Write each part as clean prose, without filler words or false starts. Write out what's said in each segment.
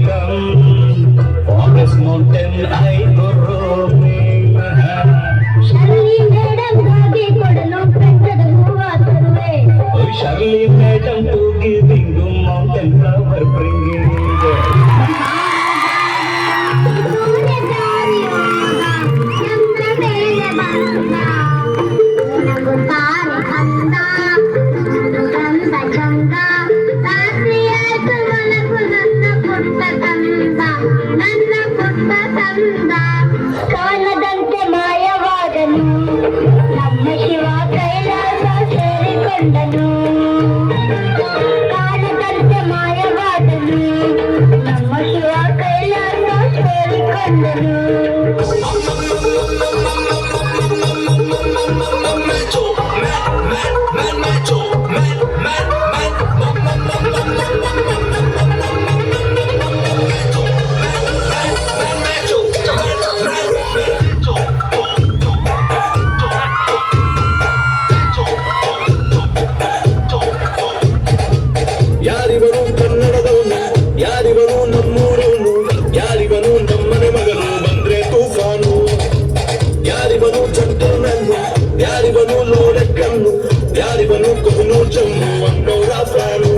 come. Forest mountain I go roaming. Shirley madam ಗಾಗಿ ಕೊಡಲು ಬೆಟ್ಟದ ಹೂವ ತರುವೆ. Oh, Shirley madam to giving you mountain flower bringing. ಕಾಣದಂತೆ ಮಾಯವಾದನು ನಮ್ಮ ಶಿವ ಕೈಲಾಸ ಸೇರಿಕೊಂಡನು. ಕಾಣದಂತೆ ಮಾಯವಾದನು ನಮ್ಮ ಶಿವ ಕೈಲಾಸ ಸೇರಿಕೊಂಡನು. ಯಾರಿವನು ಕನ್ನಡದವನು, ಯಾರಿವನು ನಮ್ಮೂರವನು, ಯಾರಿವನು ನಮ್ಮನೆ ಮಗನು ಬಂದ್ರೆ ತೂಫಾನು. ಯಾರಿವನು ಜಂಟಲ್ಮನ್ನು, ಯಾರಿವನು ಲೋಡಕ್ಕನ್ನು, ಯಾರಿವನು ಕೊಹಿನೂರ್ ಜಮ್ಮು ಅನ್ನೋರ fan.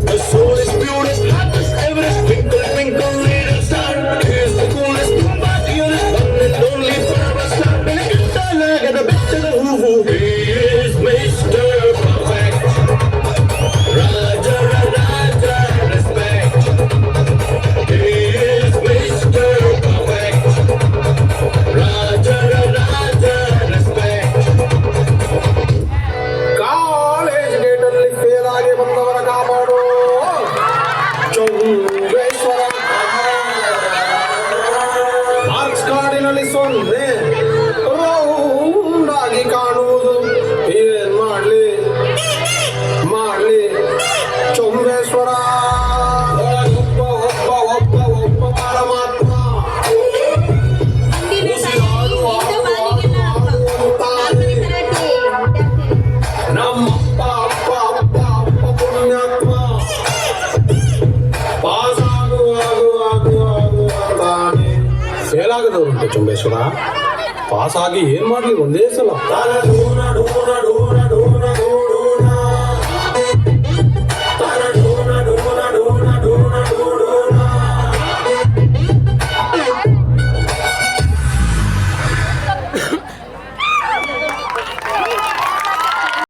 The soul is purest, hottest, Everest, twinkle twinkle little star. Here's the coolest, ತುಂಬಾ cutest, one and only forever star. ಬೆಳಕಿಟ್ಟಲಾಗದ ಬೆಟ್ಟದ ಹೂವು. He is Mr. Perfect. Raja Raja respect. He is Mr. Perfect. Raja Raja respect. College ಗೇಟಲ್ಲಿ fail ಆಗಿ ಬಂದವರ ಕಾಪಾಡು Chowdeshwara. Marks ಕಾರ್ಡಿನಲ್ಲಿ 0 round ಆಗಿ ಕಾಣುವುದು. ಏನ್ ಮಾಡ್ಲಿ ಚೌಡೇಶ್ವರ. ಒಬ್ಬ ಒಬ್ಬ ಒಬ್ಬ ಒಬ್ಬ ಪರಮಾತ್ಮ ನಮ್ಮಪ್ಪ ಅಪ್ಪ ಅಪ್ಪ ಅಪ್ಪ ಪುಣ್ಯಾತ್ಮ. ಪಾಸ್ ಆಗುವಾಗುವಾಗುವಾಗುತ್ತಾನೆ. ಫೇಲ್ ಆಗದವ್ರುಂಟು ಚುಂಬೇಶ್ವರ. ಪಾಸ್ ಆಗಿ ಏನ್ ಮಾಡ್ಲಿ ಒಂದೇ ಸಲ. ಡೂರ ಡೂರ ಡೂರ ಡೂರ ಡೂರ